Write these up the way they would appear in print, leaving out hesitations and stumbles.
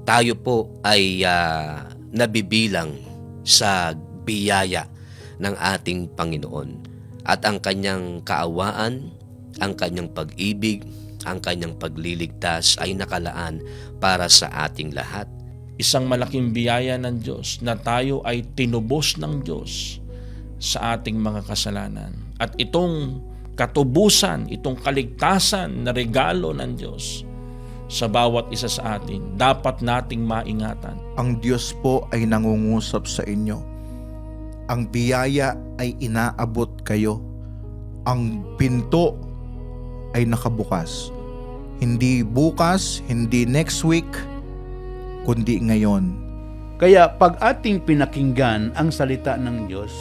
tayo po ay nabibilang sa biyaya ng ating Panginoon at ang kanyang kaawaan, ang kanyang pag-ibig, ang kanyang pagliligtas ay nakalaan para sa ating lahat. Isang malaking biyaya ng Diyos na tayo ay tinubos ng Diyos sa ating mga kasalanan. At itong katubusan, itong kaligtasan na regalo ng Diyos sa bawat isa sa atin, dapat nating maingatan. Ang Diyos po ay nangungusap sa inyo. Ang biyaya ay inaabot kayo. Ang pinto ay nakabukas. Hindi bukas, hindi next week, kundi ngayon. Kaya pag ating pinakinggan ang salita ng Diyos,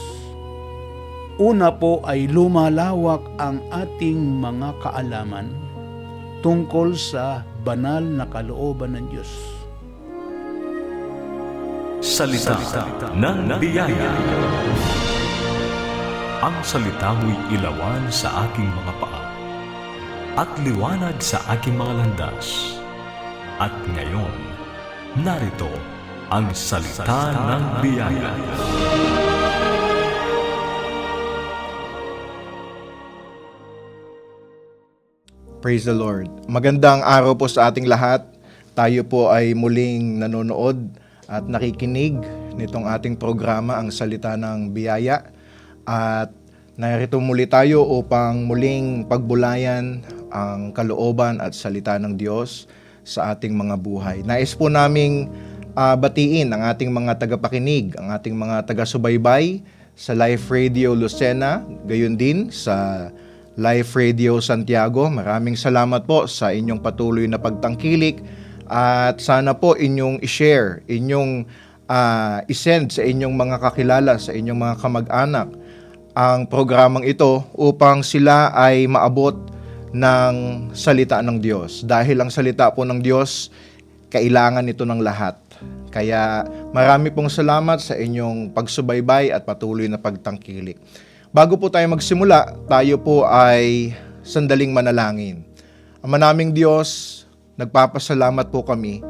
una po ay lumalawak ang ating mga kaalaman tungkol sa banal na kalooban ng Diyos. Salita ng biyaya. Ang salita mo'y ilawan sa aking mga paa at liwanag sa aking mga landas. At ngayon, narito ang salita ng biyaya. Praise the Lord. Magandang araw po sa ating lahat. Tayo po ay muling nanonood at nakikinig nitong ating programa, ang Salita ng Biyaya. At narito muli tayo upang muling pagbulayan ang kalooban at salita ng Diyos sa ating mga buhay. Nais po naming batiin ang ating mga tagapakinig, ang ating mga taga-subaybay sa Life Radio Lucena, gayon din sa Life Radio Santiago. Maraming salamat po sa inyong patuloy na pagtangkilik at sana po inyong i-share, inyong i-send sa inyong mga kakilala, sa inyong mga kamag-anak ang programang ito upang sila ay maabot ng salita ng Diyos. Dahil ang salita po ng Diyos, kailangan ito ng lahat. Kaya marami pong salamat sa inyong pagsubaybay at patuloy na pagtangkilik. Bago po tayo magsimula, tayo po ay sandaling manalangin. Ama naming Diyos, nagpapasalamat po kami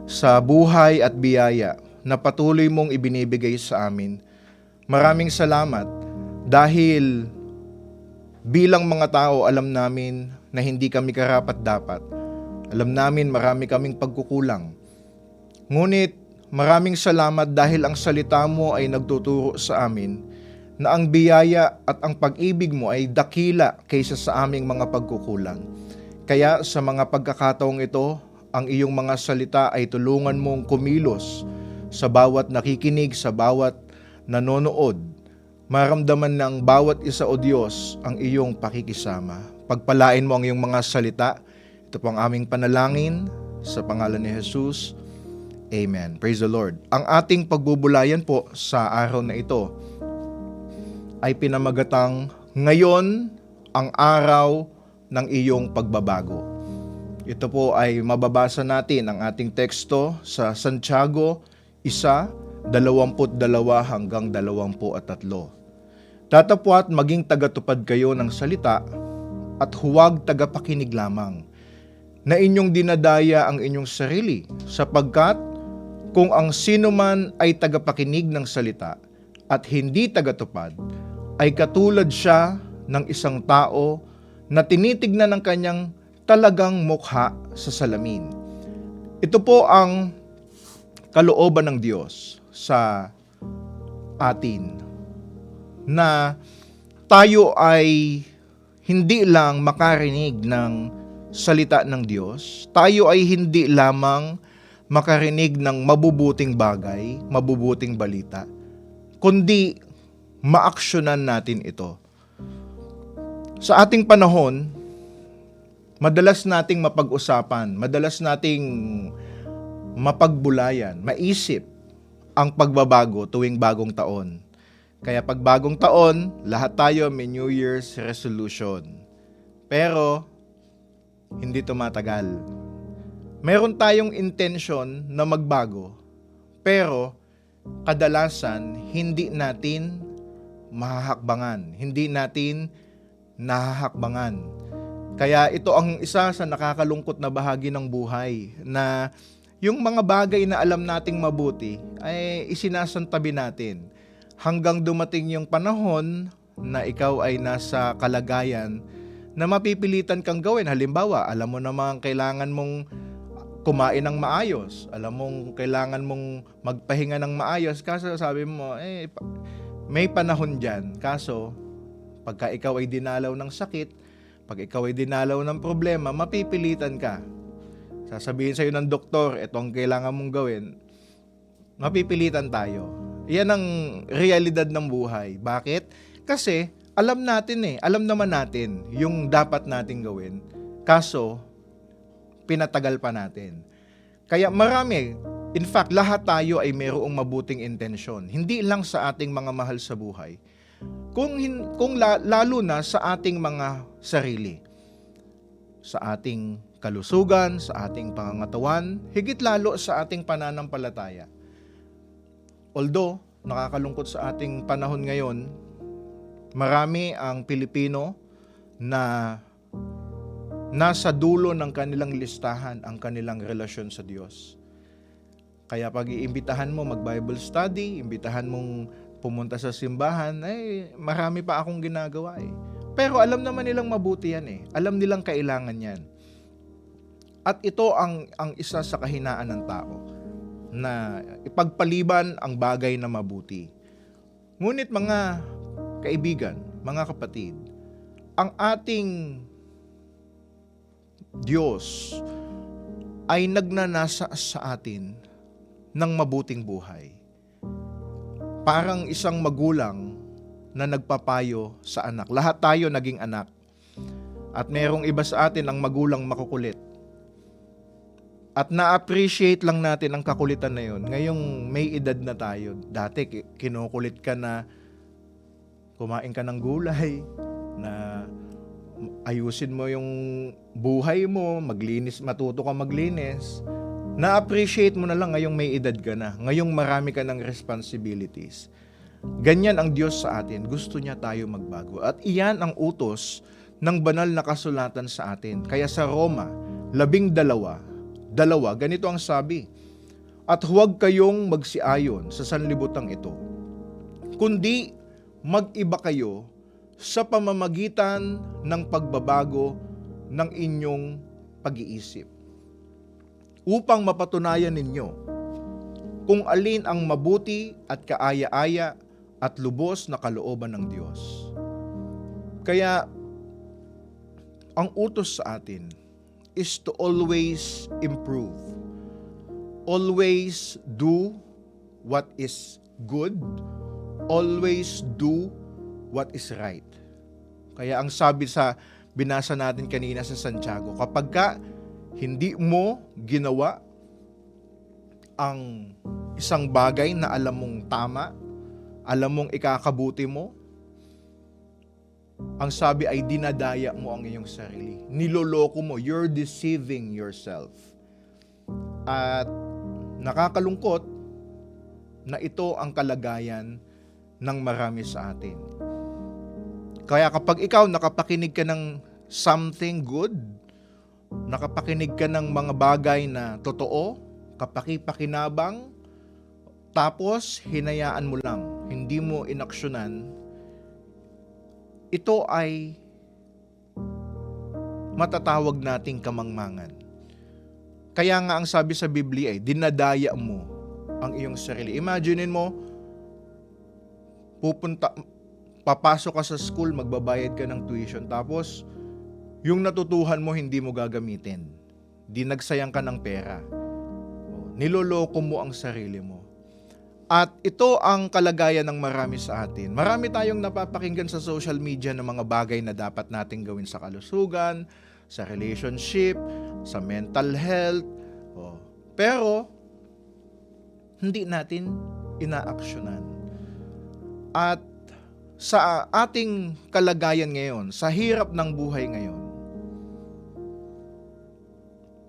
sa buhay at biyaya na patuloy mong ibinibigay sa amin. Maraming salamat dahil bilang mga tao, alam namin na hindi kami karapat-dapat. Alam namin marami kaming pagkukulang. Ngunit maraming salamat dahil ang salita mo ay nagtuturo sa amin na ang biyaya at ang pag-ibig mo ay dakila kaysa sa aming mga pagkukulang. Kaya sa mga pagkakataong ito, ang iyong mga salita ay tulungan mong kumilos sa bawat nakikinig, sa bawat nanonood. Maramdaman ng bawat isa, O Diyos, ang iyong pakikisama. Pagpalain mo ang iyong mga salita. Ito po ang aming panalangin sa pangalan ni Jesus. Amen. Praise the Lord. Ang ating pagbubulayan po sa araw na ito ay pinamagatang ngayon ang araw ng iyong pagbabago. Ito po ay mababasa natin ang ating teksto sa Santiago 1:22 hanggang 23. Datapwat maging tagatupad kayo ng salita at huwag tagapakinig lamang, na inyong dinadaya ang inyong sarili, sapagkat kung ang sino man ay tagapakinig ng salita at hindi tagatupad, ay katulad siya ng isang tao na tinitignan ng kanyang talagang mukha sa salamin. Ito po ang kalooban ng Diyos sa atin, na tayo ay hindi lang makarinig ng salita ng Diyos, tayo ay hindi lamang makarinig ng mabubuting bagay, mabubuting balita, kundi maaksyonan natin ito. Sa ating panahon, madalas nating mapag-usapan, madalas nating mapagbulayan, maisip ang pagbabago tuwing bagong taon. Kaya pag bagong taon, lahat tayo may New Year's resolution. Pero, hindi tumatagal. Meron tayong intention na magbago, pero kadalasan hindi natin mahahakbangan, hindi natin nahahakbangan. Kaya ito ang isa sa nakakalungkot na bahagi ng buhay, na yung mga bagay na alam nating mabuti ay isinasantabi natin hanggang dumating yung panahon na ikaw ay nasa kalagayan na mapipilitan kang gawin. Halimbawa, alam mo namang kailangan mong kumain ng maayos, alam mong kailangan mong magpahinga ng maayos, kaso sabi mo, may panahon dyan. Kaso, pagka ikaw ay dinalaw ng sakit, pag ikaw ay dinalaw ng problema, mapipilitan ka. Sasabihin sa'yo ng doktor, ito ang kailangan mong gawin, mapipilitan tayo. Yan ang realidad ng buhay. Bakit? Kasi alam naman natin yung dapat nating gawin. Kaso, pinatagal pa natin. Kaya marami, in fact, lahat tayo ay mayroong mabuting intensyon. Hindi lang sa ating mga mahal sa buhay. Lalo na sa ating mga sarili. Sa ating kalusugan, sa ating pangangatawan, higit lalo sa ating pananampalataya. Although, nakakalungkot sa ating panahon ngayon, marami ang Pilipino na nasa dulo ng kanilang listahan ang kanilang relasyon sa Diyos. Kaya pag iimbitahan mo mag-Bible study, imbitahan mong pumunta sa simbahan, marami pa akong ginagawa . Pero alam naman nilang mabuti yan . Alam nilang kailangan yan. At ito ang isa sa kahinaan ng tao, na ipagpaliban ang bagay na mabuti. Ngunit mga kaibigan, mga kapatid, ang ating Diyos ay nagnanasa sa atin ng mabuting buhay. Parang isang magulang na nagpapayo sa anak. Lahat tayo naging anak. At merong iba sa atin ang magulang makukulit. At na-appreciate lang natin ang kakulitan na yun. Ngayong may edad na tayo. Dati kinukulit ka na kumain ka ng gulay, na ayusin mo yung buhay mo, matuto ka maglinis. Na-appreciate mo na lang ngayong may edad ka na. Ngayong marami ka ng responsibilities. Ganyan ang Diyos sa atin. Gusto niya tayo magbago. At iyan ang utos ng banal na kasulatan sa atin. Kaya sa Roma 12, ganito ang sabi, at huwag kayong magsiayon sa sanlibutan ito, kundi mag-iba kayo sa pamamagitan ng pagbabago ng inyong pag-iisip, upang mapatunayan ninyo kung alin ang mabuti at kaaya-aya at lubos na kalooban ng Diyos. Kaya, ang utos sa atin is to always improve. Always do what is good. Always do what is right. Kaya ang sabi sa binasa natin kanina sa Santiago, kapag ka hindi mo ginawa ang isang bagay na alam mong tama, alam mong ikakabuti mo, ang sabi ay dinadaya mo ang iyong sarili. Niloloko mo. You're deceiving yourself. At nakakalungkot na ito ang kalagayan ng marami sa atin. Kaya kapag ikaw nakapakinig ka ng something good, nakapakinig ka ng mga bagay na totoo, kapaki-pakinabang, tapos hinayaan mo lang, hindi mo inaksyonan, ito ay matatawag nating kamangmangan. Kaya nga ang sabi sa Biblia ay dinadaya mo ang iyong sarili. Imaginein mo, papasok ka sa school, magbabayad ka ng tuition, tapos yung natutuhan mo hindi mo gagamitin. Nagsayang ka ng pera. Niloloko mo ang sarili mo. At ito ang kalagayan ng marami sa atin. Marami tayong napapakinggan sa social media ng mga bagay na dapat nating gawin sa kalusugan, sa relationship, sa mental health. Pero, hindi natin inaaksyonan. At sa ating kalagayan ngayon, sa hirap ng buhay ngayon,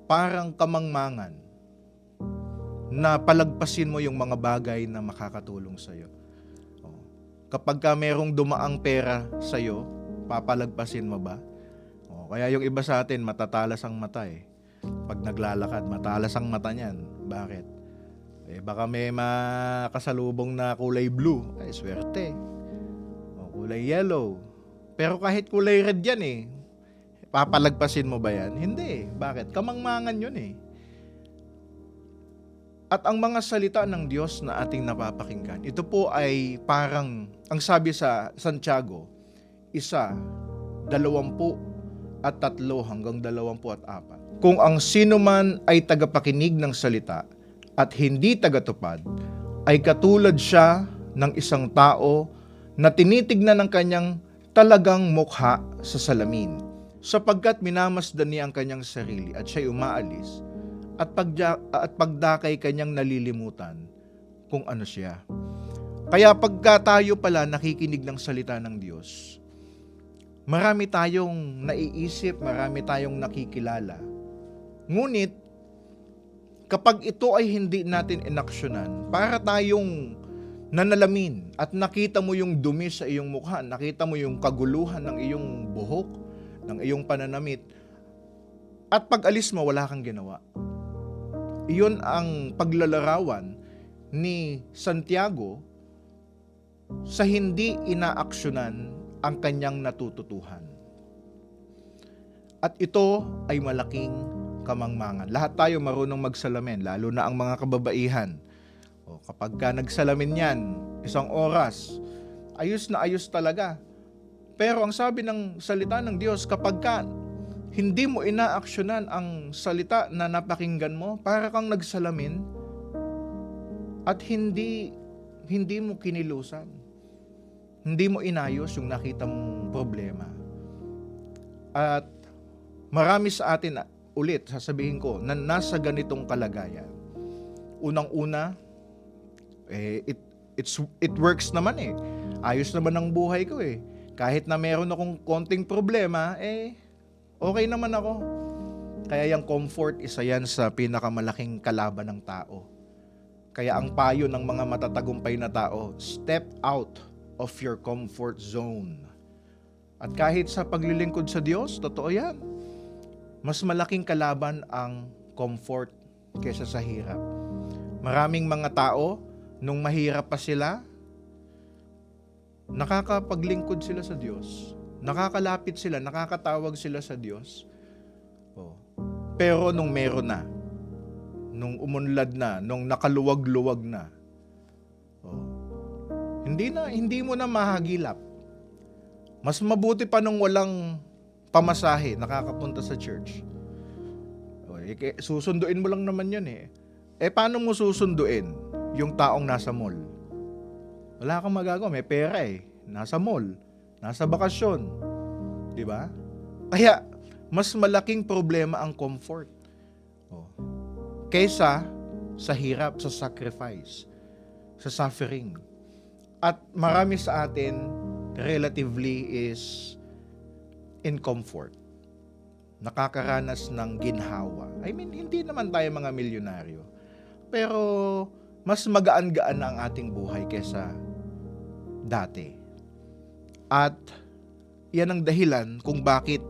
parang kamangmangan na palagpasin mo yung mga bagay na makakatulong sa'yo. Kapag ka merong dumaang pera sa'yo, papalagpasin mo ba? Kaya yung iba sa atin, matatalas ang mata . Pag naglalakad, matalas ang mata niyan. Bakit? Baka may makasalubong na kulay blue. Ay, swerte. O kulay yellow. Pero kahit kulay red yan papalagpasin mo ba yan? Hindi. Bakit? Kamangmangan yun At ang mga salita ng Diyos na ating napapakinggan, ito po ay parang, ang sabi sa Santiago, 1, 23 hanggang 24. Kung ang sino man ay tagapakinig ng salita at hindi tagatupad, ay katulad siya ng isang tao na tinitignan ng kanyang talagang mukha sa salamin, sapagkat minamasdan niya ang kanyang sarili at siya'y umaalis, at pagdakay kanyang nalilimutan kung ano siya. Kaya pagka tayo pala nakikinig ng salita ng Diyos, marami tayong naiisip, marami tayong nakikilala. Ngunit, kapag ito ay hindi natin inaksyonan, para tayong nanalamin at nakita mo yung dumi sa iyong mukha, nakita mo yung kaguluhan ng iyong buhok, ng iyong pananamit, at pag alis mo, wala kang ginawa. Iyon ang paglalarawan ni Santiago sa hindi inaaksyonan ang kanyang natututuhan. At ito ay malaking kamangmangan. Lahat tayo marunong magsalamin, lalo na ang mga kababaihan. Kapag ka nagsalamin yan, 1 oras, ayos na ayos talaga. Pero ang sabi ng salita ng Diyos, kapag ka hindi mo inaaksyonan ang salita na napakinggan mo, para kang nagsalamin at hindi mo kinilusan. Hindi mo inayos yung nakita mong problema. At marami sa atin, ulit, sasabihin ko, na nasa ganitong kalagayan. Unang-una, it works naman Ayos naman ang buhay ko Kahit na meron akong konting problema, okay naman ako. Kaya yung comfort, isa yan sa pinakamalaking kalaban ng tao. Kaya ang payo ng mga matatagumpay na tao, step out of your comfort zone. At kahit sa paglilingkod sa Diyos, totoo yan. Mas malaking kalaban ang comfort kaysa sa hirap. Maraming mga tao, nung mahirap pa sila, nakakapaglingkod sila sa Diyos. Nakakalapit sila, nakakatawag sila sa Diyos. Pero nung meron na, nung umunlad na, nung nakaluwag-luwag na, hindi mo na mahagilap. Mas mabuti pa nung walang pamasahe, nakakapunta sa church. Susunduin mo lang naman yun paano mo susunduin yung taong nasa mall? Wala kang magagawa, may pera nasa mall. Nasa bakasyon. Di ba? Kaya, mas malaking problema ang comfort. Kaysa sa hirap, sa sacrifice, sa suffering. At marami sa atin, relatively is in comfort. Nakakaranas ng ginhawa. Hindi naman tayo mga milyonaryo. Pero, mas magaan-gaan na ang ating buhay kaysa dati. At yan ang dahilan kung bakit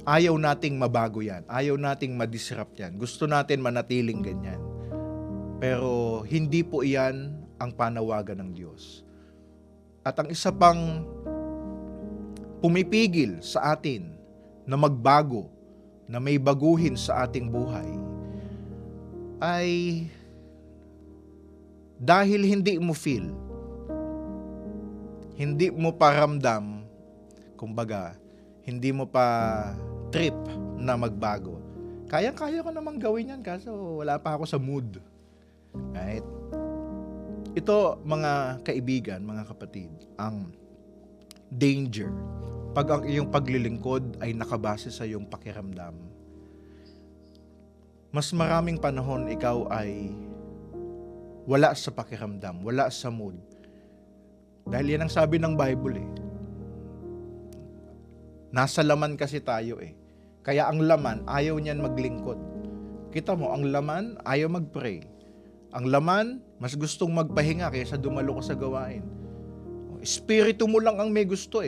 ayaw nating mabago yan. Ayaw nating madisrupt yan. Gusto natin manatiling ganyan. Pero hindi po iyan ang panawagan ng Diyos. At ang isa pang pumipigil sa atin na magbago, na may baguhin sa ating buhay, ay dahil hindi mo feel, hindi mo pa ramdam, kumbaga, hindi mo pa trip na magbago. Kaya ko namang gawin yan kaso wala pa ako sa mood. Right? Ito, mga kaibigan, mga kapatid, ang danger pag ang iyong paglilingkod ay nakabase sa iyong pakiramdam. Mas maraming panahon ikaw ay wala sa pakiramdam, wala sa mood. Dahil yan ang sabi ng Bible Nasa laman kasi tayo Kaya ang laman, ayaw niyan maglingkod. Kita mo, ang laman, ayaw mag-pray. Ang laman, mas gustong magpahinga kaysa dumalo ka sa gawain. Espiritu mo lang ang may gusto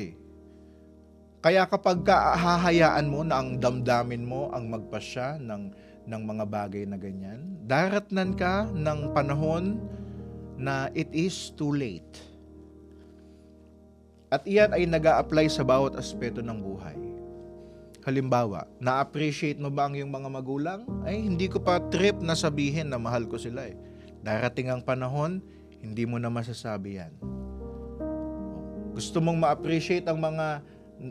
Kaya kapag hahayaan mo na ang damdamin mo ang magpasya ng ng mga bagay na ganyan. Daratnan ka ng panahon na it is too late. At iyan ay nag-a-apply sa bawat aspeto ng buhay. Halimbawa, na-appreciate mo ba ang iyong mga magulang? Ay, hindi ko pa trip na sabihin na mahal ko sila eh. Darating ang panahon, hindi mo na masasabi yan. Gusto mong ma-appreciate ang mga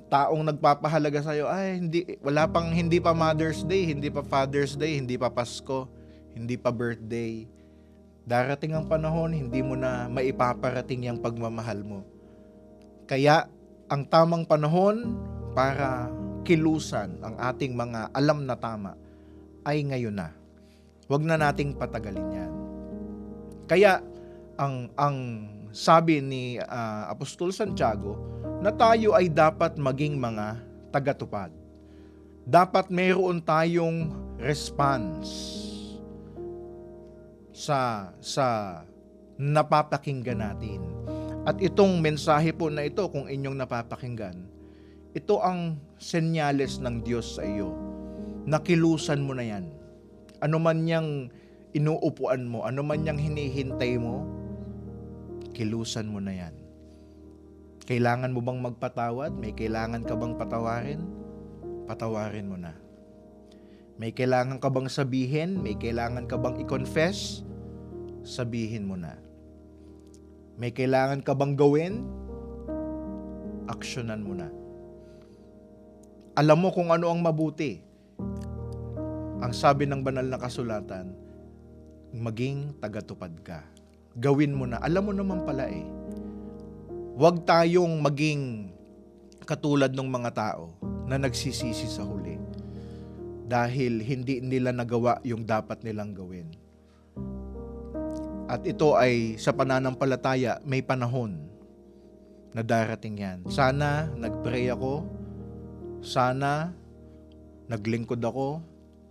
taong nagpapahalaga sa'yo, ay, hindi pa Mother's Day, hindi pa Father's Day, hindi pa Pasko, hindi pa birthday. Darating ang panahon, hindi mo na maipaparating yung pagmamahal mo. Kaya, ang tamang panahon para kilusan ang ating mga alam na tama ay ngayon na. Huwag na nating patagalin yan. Kaya, ang sabi ni Apostol Santiago, na tayo ay dapat maging mga tagatupad. Dapat mayroon tayong response sa napapakinggan natin. At itong mensahe po na ito, kung inyong napapakinggan, ito ang senyales ng Diyos sa iyo. Nakilusan mo na yan. Ano man niyang inuupuan mo, ano man niyang hinihintay mo, kilusan mo na yan. Kailangan mo bang magpatawad? May kailangan ka bang patawarin? Patawarin mo na. May kailangan ka bang sabihin? May kailangan ka bang i-confess? Sabihin mo na. May kailangan ka bang gawin? Aksyonan mo na. Alam mo kung ano ang mabuti. Ang sabi ng banal na kasulatan, maging tagatupad ka. Gawin mo na. Alam mo naman pala eh. Huwag tayong maging katulad ng mga tao na nagsisisi sa huli dahil hindi nila nagawa yung dapat nilang gawin. At ito ay sa pananampalataya, may panahon na darating yan. Sana nag-pray ako, sana naglingkod ako,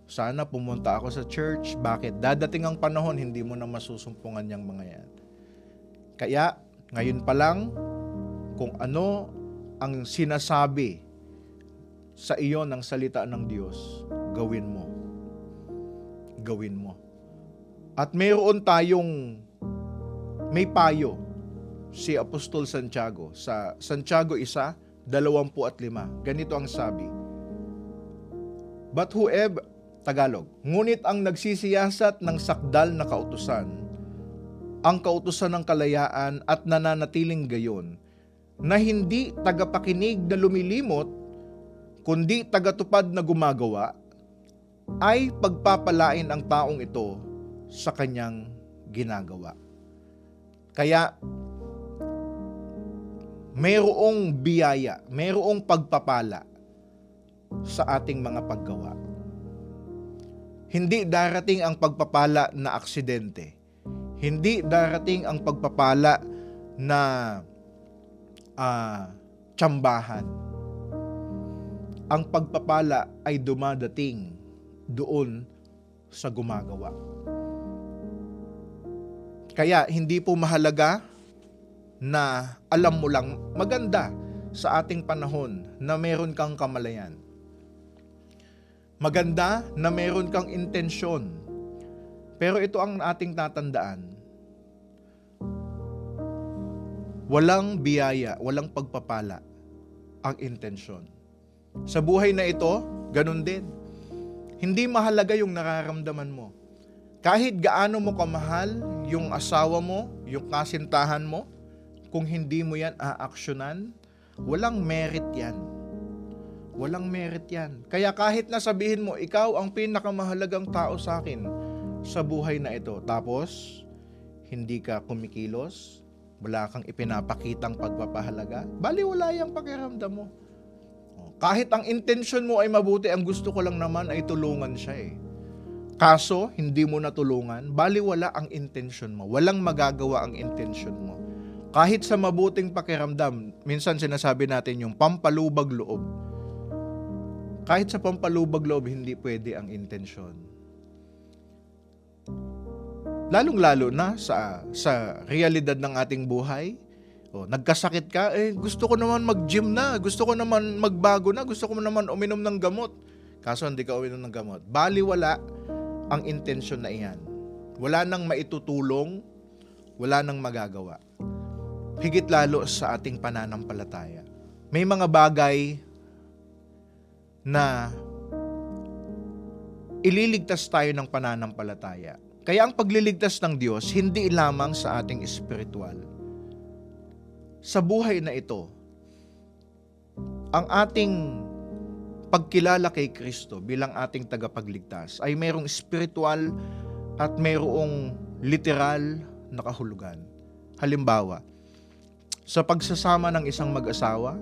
sana pumunta ako sa church. Bakit? Dadating ang panahon, hindi mo na masusumpungan yung mga yan. Kaya, ngayon pa lang, kung ano ang sinasabi sa iyo ng salita ng Diyos, gawin mo. Gawin mo. At mayroon tayong may payo si Apostol Santiago sa Santiago 1:25. Ganito ang sabi. But whoever, Tagalog, ngunit ang nagsisiyasat ng sakdal na kautusan, ang kautusan ng kalayaan at nananatiling gayon, na hindi tagapakinig na lumilimot, kundi tagatupad na gumagawa, ay pagpapalain ang taong ito sa kanyang ginagawa. Kaya, mayroong biyaya, mayroong pagpapala sa ating mga paggawa. Hindi darating ang pagpapala na aksidente. Hindi darating ang pagpapala na tsambahan. Ang pagpapala ay dumadating doon sa gumagawa. Kaya hindi po mahalaga na alam mo lang, maganda sa ating panahon na meron kang kamalayan. Maganda na meron kang intensyon. Pero ito ang ating tatandaan. Walang biyaya, walang pagpapala ang intensyon. Sa buhay na ito, ganun din. Hindi mahalaga yung nararamdaman mo. Kahit gaano mo kamahal yung asawa mo, yung kasintahan mo, kung hindi mo yan aaksyonan, walang merit yan. Walang merit yan. Kaya kahit nasabihin mo, ikaw ang pinakamahalagang tao sa akin sa buhay na ito, tapos hindi ka kumikilos, wala kang ipinapakitang pagpapahalaga, baliwala yung pakiramdam mo. Kahit ang intensyon mo ay mabuti, ang gusto ko lang naman ay tulungan siya eh. Kaso, hindi mo natulungan, baliwala ang intensyon mo. Walang magagawa ang intensyon mo. Kahit sa mabuting pakiramdam, minsan sinasabi natin yung pampalubag loob. Kahit sa pampalubag loob, hindi pwede ang intensyon. Lalong-lalo na sa realidad ng ating buhay. Nagkasakit ka, gusto ko naman mag-gym na, gusto ko naman magbago na, gusto ko naman uminom ng gamot. Kaso hindi ka uminom ng gamot. Baliwala ang intensyon na iyan. Wala nang maitutulong, wala nang magagawa. Higit lalo sa ating pananampalataya. May mga bagay na ililigtas tayo ng pananampalataya. Kaya ang pagliligtas ng Diyos, hindi lamang sa ating espiritual. Sa buhay na ito, ang ating pagkilala kay Kristo bilang ating tagapagligtas ay mayroong espiritual at mayroong literal na kahulugan. Halimbawa, sa pagsasama ng isang mag-asawa,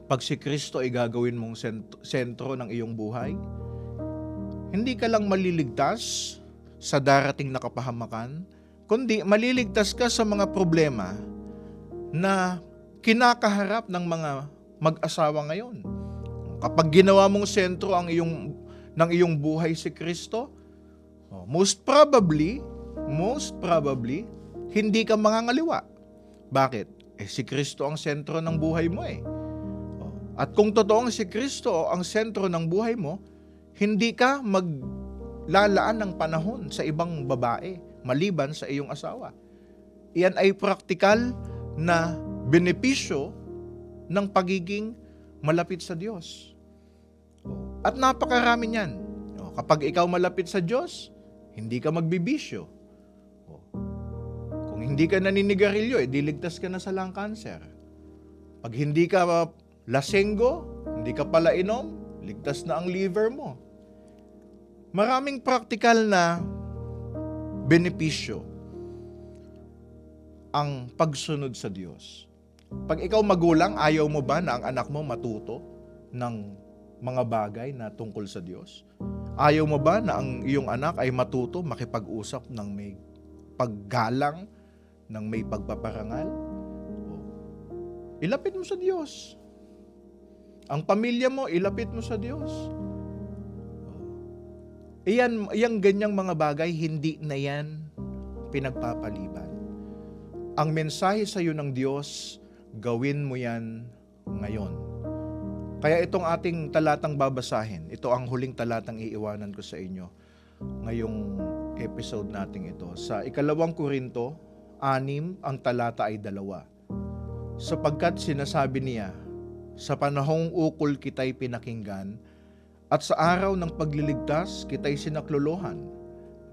pag si Kristo ay gagawin mong sentro ng iyong buhay, hindi ka lang maliligtas sa darating na kapahamakan, kundi maliligtas ka sa mga problema na kinakaharap ng mga mag-asawa ngayon. Kapag ginawa mong sentro ng iyong buhay si Kristo, most probably, hindi ka mangangaliwa. Bakit? Si Kristo ang sentro ng buhay mo eh. At kung totoong si Kristo ang sentro ng buhay mo, hindi ka maglalaan ng panahon sa ibang babae maliban sa iyong asawa. Iyan ay praktikal na benepisyo ng pagiging malapit sa Diyos. At napakarami niyan. Kapag ikaw malapit sa Diyos, hindi ka magbibisyo. Kung hindi ka naninigarilyo, diligtas ka na sa lung cancer. Pag hindi ka lasenggo, hindi ka pala inom, ligtas na ang liver mo. Maraming praktikal na benepisyo ang pagsunod sa Diyos. Pag ikaw magulang, ayaw mo ba na ang anak mo matuto ng mga bagay na tungkol sa Diyos? Ayaw mo ba na ang iyong anak ay matuto makipag-usap ng may paggalang, ng may pagpaparangal? Ilapit mo sa Diyos. Ang pamilya mo, ilapit mo sa Diyos. Iyang ganyang mga bagay, hindi na yan pinagpapaliban. Ang mensahe sa iyo ng Diyos, gawin mo yan ngayon. Kaya itong ating talatang babasahin, ito ang huling talatang iiwanan ko sa inyo ngayong episode nating ito. Sa 2 Korinto 6, ang talata ay 2. Sapagkat sinasabi niya, sa panahong ukol kita'y pinakinggan, at sa araw ng pagliligtas kita'y sinaklolohan.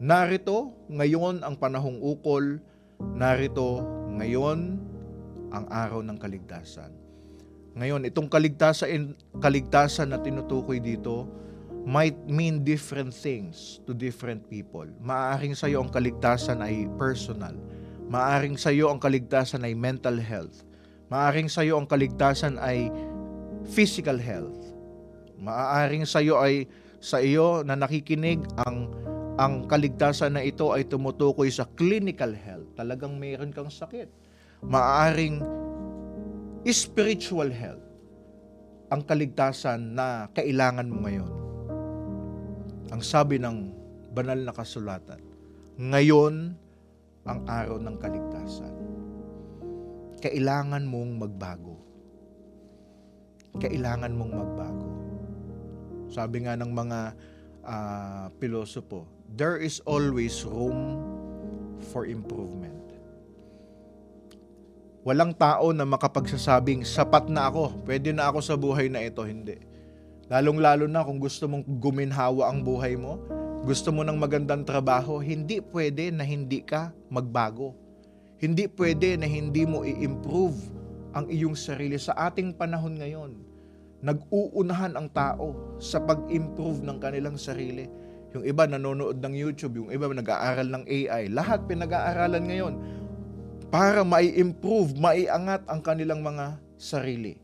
Narito ngayon ang panahong ukol, narito ngayon ang araw ng kaligtasan. Ngayon, itong kaligtasan na tinutukoy dito might mean different things to different people. Maaaring sa iyo ang kaligtasan ay personal. Maaaring sa iyo ang kaligtasan ay mental health. Maaaring sa iyo ang kaligtasan ay physical health. Maaaring sa iyo na nakikinig ang kaligtasan na ito ay tumutukoy sa clinical health. Talagang mayroon kang sakit. Maaaring spiritual health ang kaligtasan na kailangan mo ngayon. Ang sabi ng banal na kasulatan, ngayon ang araw ng kaligtasan. Kailangan mong magbago. Kailangan mong magbago. Sabi nga ng mga pilosopo, there is always room for improvement. Walang tao na makapagsasabing, sapat na ako, pwede na ako sa buhay na ito. Hindi. Lalong-lalo na kung gusto mong guminhawa ang buhay mo, gusto mo ng magandang trabaho, hindi pwede na hindi ka magbago. Hindi pwede na hindi mo i-improve ang iyong sarili. Sa ating panahon ngayon, nag-uunahan ang tao sa pag-improve ng kanilang sarili. Yung iba nanonood ng YouTube, yung iba nag-aaral ng AI. Lahat pinag-aaralan ngayon para mai-improve, maiangat ang kanilang mga sarili.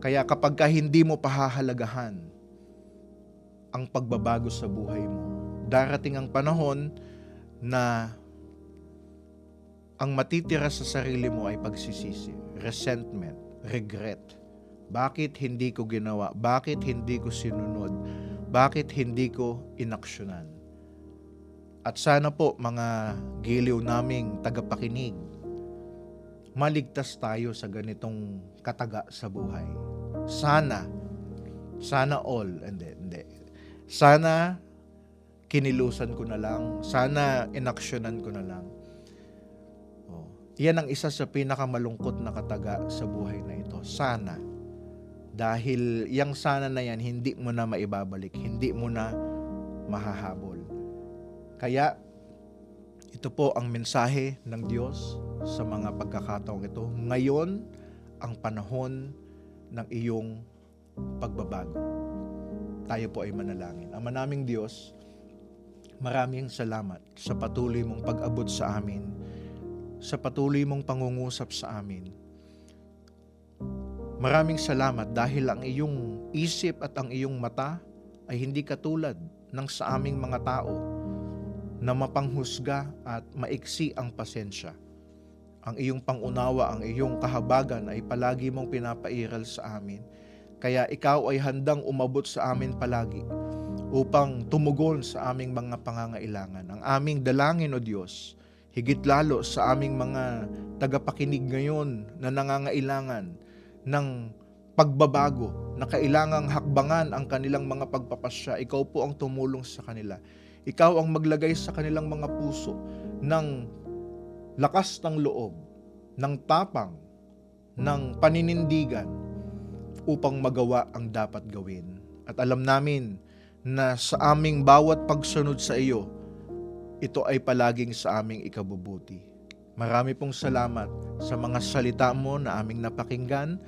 Kaya kapag hindi mo pahahalagahan ang pagbabago sa buhay mo, darating ang panahon na ang matitira sa sarili mo ay pagsisisi, resentment, regret. Bakit hindi ko ginawa? Bakit hindi ko sinunod? Bakit hindi ko inaksyonan? At sana po mga giliw naming tagapakinig, maligtas tayo sa ganitong kataga sa buhay. Sana all, hindi. Sana kinilusan ko na lang. Sana inaksyonan ko na lang. Oh, yan ang isa sa pinakamalungkot na kataga sa buhay na ito. Sana. Dahil yung sana na yan, hindi mo na maibabalik. Hindi mo na mahahabol. Kaya, ito po ang mensahe ng Diyos sa mga pagkakataong ito. Ngayon, ang panahon ng iyong pagbabago. Tayo po ay manalangin. Ama naming Diyos, maraming salamat sa patuloy mong pag-abot sa amin, sa patuloy mong pangungusap sa amin. Maraming salamat dahil ang iyong isip at ang iyong mata ay hindi katulad ng sa aming mga tao na mapanghusga at maiksi ang pasensya. Ang iyong pangunawa, ang iyong kahabagan ay palagi mong pinapairal sa amin. Kaya ikaw ay handang umabot sa amin palagi upang tumugon sa aming mga pangangailangan. Ang aming dalangin, O Diyos, higit lalo sa aming mga tagapakinig ngayon na nangangailangan ng pagbabago, na kailangang hakbangan ang kanilang mga pagpapasya. Ikaw po ang tumulong sa kanila. Ikaw ang maglagay sa kanilang mga puso ng lakas ng loob, ng tapang, ng paninindigan upang magawa ang dapat gawin. At alam namin na sa aming bawat pagsunod sa iyo, ito ay palaging sa aming ikabubuti. Marami pong salamat sa mga salita mo na aming napakinggan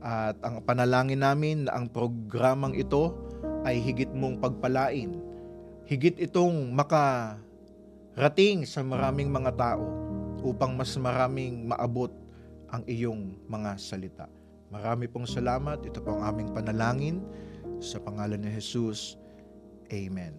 at ang panalangin namin na ang programang ito ay higit mong pagpalain. Higit itong makarating sa maraming mga tao upang mas maraming maabot ang iyong mga salita. Marami pong salamat. Ito po ang aming panalangin sa pangalan ni Jesus. Amen.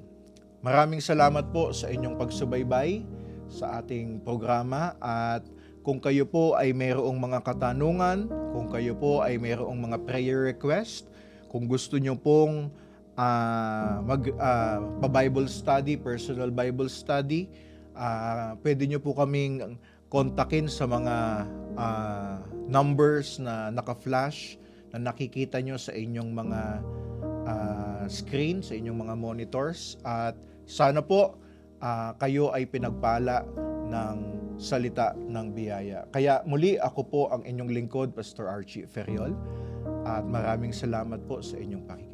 Maraming salamat po sa inyong pagsubaybay sa ating programa at kung kayo po ay mayroong mga katanungan, kung kayo po ay mayroong mga prayer request, kung gusto nyo pong pa-Bible study, personal Bible study, pwede nyo po kaming kontakin sa mga numbers na naka-flash na nakikita nyo sa inyong mga screen, sa inyong mga monitors. At sana po kayo ay pinagpala ng salita ng biyaya. Kaya muli ako po ang inyong lingkod, Pastor Archie Ferriol, at maraming salamat po sa inyong pakikinig.